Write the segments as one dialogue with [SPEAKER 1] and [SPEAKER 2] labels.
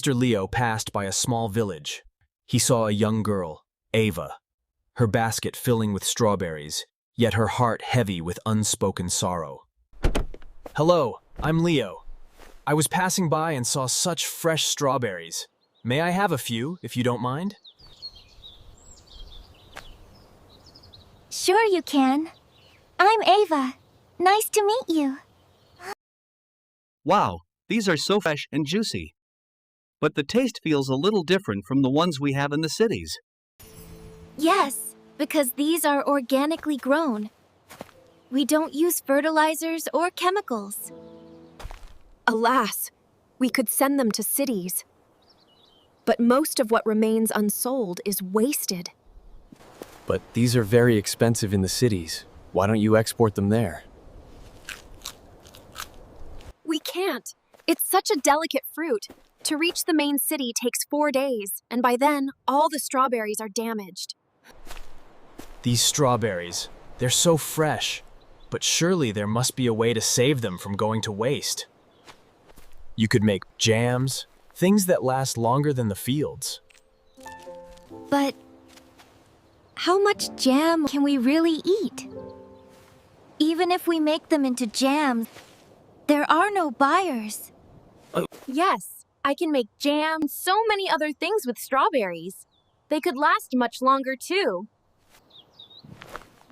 [SPEAKER 1] Mr. Leo passed by a small village. He saw a young girl, Ava, her basket filling with strawberries, yet her heart heavy with unspoken sorrow. "Hello, I'm Leo. I was passing by and saw such fresh strawberries. May I have a few, if you don't mind?"
[SPEAKER 2] Sure you can. I'm Ava. Nice to meet you.
[SPEAKER 3] Wow, these are so fresh and juicy. But the taste feels a little different from the ones we have in the cities.
[SPEAKER 2] Yes, because these are organically grown. We don't use fertilizers or chemicals.
[SPEAKER 4] Alas, we could send them to cities. But most of what remains unsold is wasted.
[SPEAKER 5] But these are very expensive in the cities. Why don't you export them there?
[SPEAKER 4] We can't. It's such a delicate fruit. To reach the main city takes 4 days, and by then, all the strawberries are damaged.
[SPEAKER 1] These strawberries, they're so fresh, but surely there must be a way to save them from going to waste. You could make jams, things that last longer than the fields.
[SPEAKER 2] But how much jam can we really eat? Even if we make them into jam, there are no buyers.
[SPEAKER 4] Yes, I can make jam, so many other things with strawberries. They could last much longer too.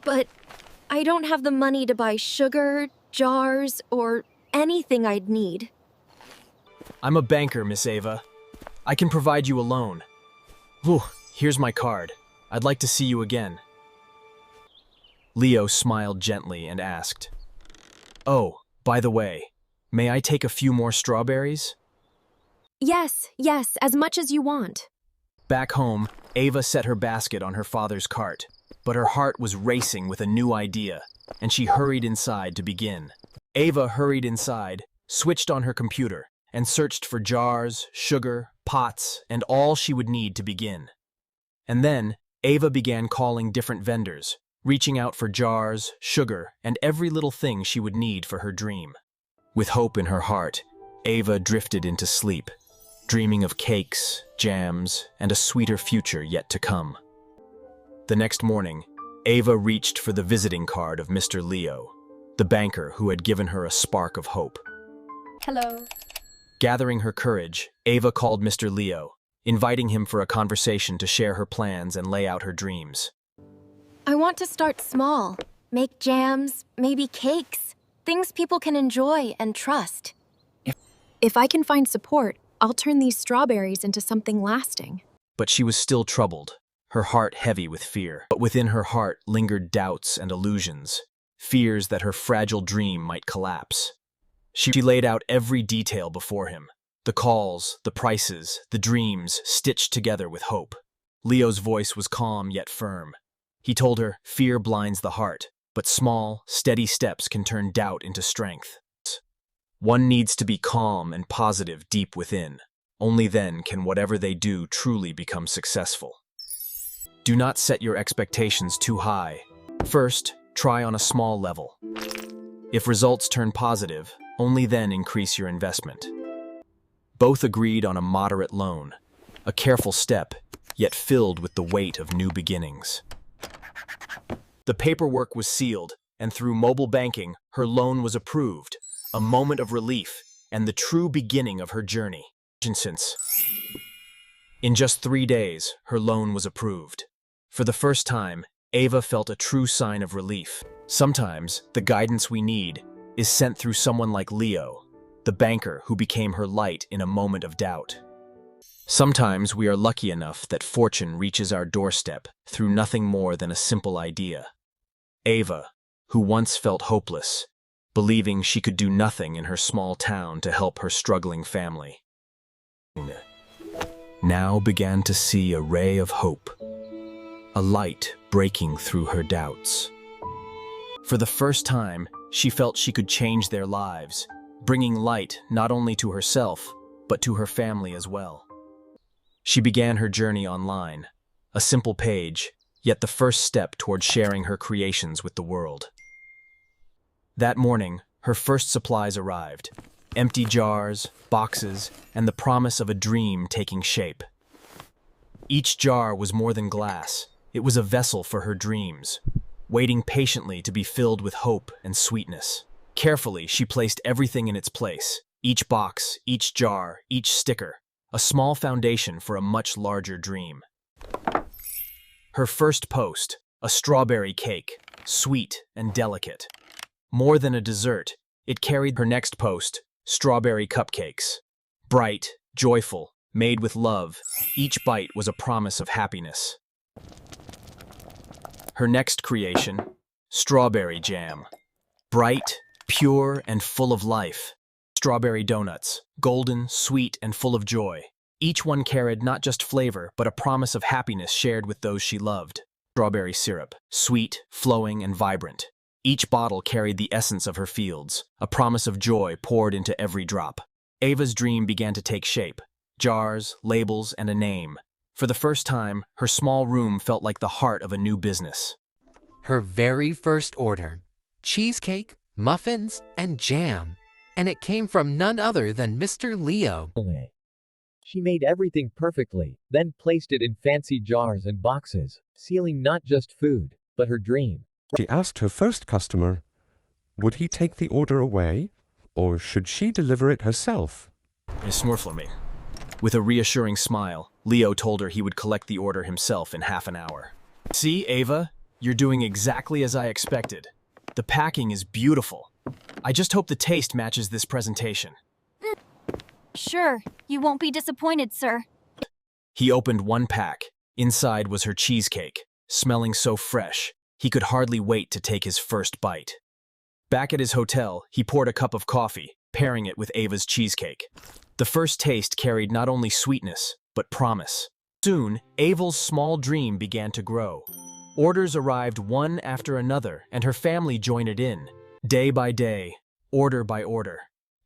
[SPEAKER 4] But I don't have the money to buy sugar, jars, or anything I'd need.
[SPEAKER 1] I'm a banker, Miss Ava. I can provide you a loan. Whew, here's my card. I'd like to see you again. Leo smiled gently and asked, "Oh, by the way, may I take a few more strawberries?"
[SPEAKER 4] Yes, as much as you want.
[SPEAKER 1] Back home, Ava set her basket on her father's cart, but her heart was racing with a new idea, and she hurried inside to begin. Ava hurried inside, switched on her computer, and searched for jars, sugar, pots, and all she would need to begin. And then, Ava began calling different vendors, reaching out for jars, sugar, and every little thing she would need for her dream. With hope in her heart, Ava drifted into sleep, dreaming of cakes, jams, and a sweeter future yet to come. The next morning, Ava reached for the visiting card of Mr. Leo, the banker who had given her a spark of hope.
[SPEAKER 6] Hello.
[SPEAKER 1] Gathering her courage, Ava called Mr. Leo, inviting him for a conversation to share her plans and lay out her dreams.
[SPEAKER 4] I want to start small. Make jams, maybe cakes, things people can enjoy and trust. If I can find support, I'll turn these strawberries into something lasting.
[SPEAKER 1] But she was still troubled, her heart heavy with fear. But within her heart lingered doubts and illusions, fears that her fragile dream might collapse. She laid out every detail before him, the calls, the prices, the dreams stitched together with hope. Leo's voice was calm yet firm. He told her, fear blinds the heart, but small, steady steps can turn doubt into strength. One needs to be calm and positive deep within. Only then can whatever they do truly become successful. Do not set your expectations too high. First, try on a small level. If results turn positive, only then increase your investment. Both agreed on a moderate loan, a careful step, yet filled with the weight of new beginnings. The paperwork was sealed, and through mobile banking, her loan was approved, a moment of relief and the true beginning of her journey. In just 3 days, her loan was approved. For the first time, Ava felt a true sign of relief. Sometimes, the guidance we need is sent through someone like Leo, the banker who became her light in a moment of doubt. Sometimes we are lucky enough that fortune reaches our doorstep through nothing more than a simple idea. Ava, who once felt hopeless, believing she could do nothing in her small town to help her struggling family, now began to see a ray of hope, a light breaking through her doubts. For the first time, she felt she could change their lives, bringing light not only to herself, but to her family as well. She began her journey online, a simple page, yet the first step toward sharing her creations with the world. That morning, her first supplies arrived. empty jars, boxes, and the promise of a dream taking shape. Each jar was more than glass. It was a vessel for her dreams, waiting patiently to be filled with hope and sweetness. Carefully, she placed everything in its place. Each box, each jar, each sticker, a small foundation for a much larger dream. Her first post, a strawberry cake, sweet and delicate. More than a dessert, it carried her next post, strawberry cupcakes. Bright, joyful, made with love, each bite was a promise of happiness. Her next creation, strawberry jam. Bright, pure, and full of life. Strawberry donuts, golden, sweet, and full of joy. Each one carried not just flavor, but a promise of happiness shared with those she loved. Strawberry syrup, sweet, flowing, and vibrant. Each bottle carried the essence of her fields, a promise of joy poured into every drop. Ava's dream began to take shape. Jars, labels, and a name. For the first time, her small room felt like the heart of a new business.
[SPEAKER 6] Her very first order: cheesecake, muffins, and jam. And it came from none other than Mr. Leo.
[SPEAKER 7] She made everything perfectly, then placed it in fancy jars and boxes, sealing not just food, but her dream.
[SPEAKER 8] She asked her first customer, would he take the order away, or should she deliver it herself?
[SPEAKER 1] With a reassuring smile, Leo told her he would collect the order himself in half an hour. See, Ava, you're doing exactly as I expected. The packing is beautiful. I just hope the taste matches this presentation.
[SPEAKER 2] Sure, you won't be disappointed, sir.
[SPEAKER 1] He opened one pack. Inside was her cheesecake, smelling so fresh, he could hardly wait to take his first bite. Back at his hotel, he poured a cup of coffee, pairing it with Ava's cheesecake. The first taste carried not only sweetness, but promise. Soon, Ava's small dream began to grow. Orders arrived one after another, and her family joined it in. Day by day, order by order,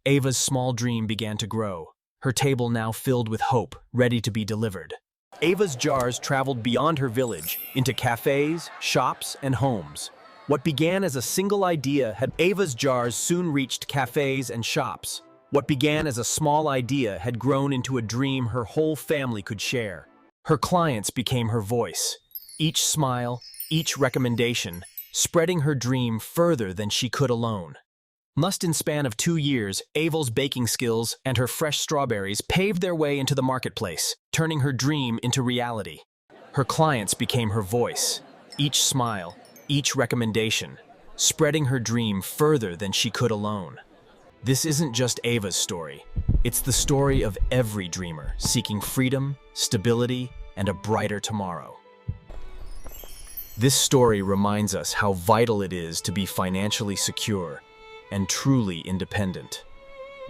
[SPEAKER 1] Ava's small dream began to grow, her table now filled with hope, ready to be delivered. Ava's jars traveled beyond her village, into cafes, shops, and homes. What began as a single idea had Ava's jars soon reached cafes and shops. What began as a small idea had grown into a dream her whole family could share. Her clients became her voice. Each smile, each recommendation, spreading her dream further than she could alone. In span of 2 years, Ava's baking skills and her fresh strawberries paved their way into the marketplace, turning her dream into reality. Her clients became her voice. Each smile, each recommendation, spreading her dream further than she could alone. This isn't just Ava's story. It's the story of every dreamer seeking freedom, stability, and a brighter tomorrow. This story reminds us how vital it is to be financially secure and truly independent.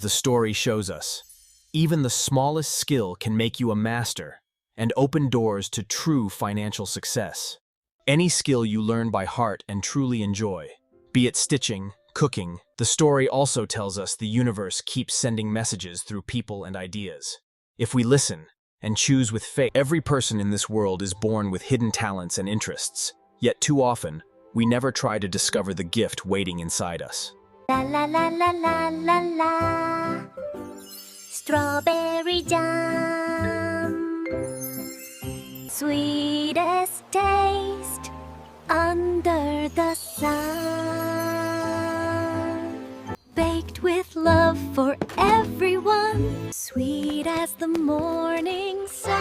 [SPEAKER 1] The story shows us, even the smallest skill can make you a master and open doors to true financial success. Any skill you learn by heart and truly enjoy, be it stitching, cooking, the story also tells us the universe keeps sending messages through people and ideas. If we listen and choose with faith, every person in this world is born with hidden talents and interests, yet too often, we never try to discover the gift waiting inside us.
[SPEAKER 2] La la la la la la la. Strawberry jam, sweetest taste under the sun. Baked with love for everyone, sweet as the morning sun.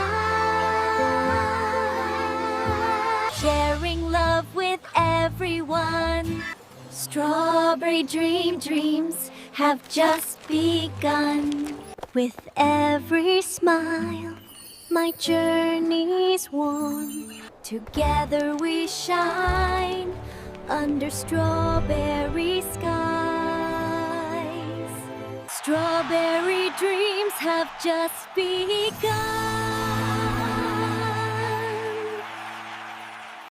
[SPEAKER 2] Sharing love with everyone. Strawberry dreams have just begun. With every smile, my journey's won. Together we shine under strawberry skies. Strawberry dreams have just begun.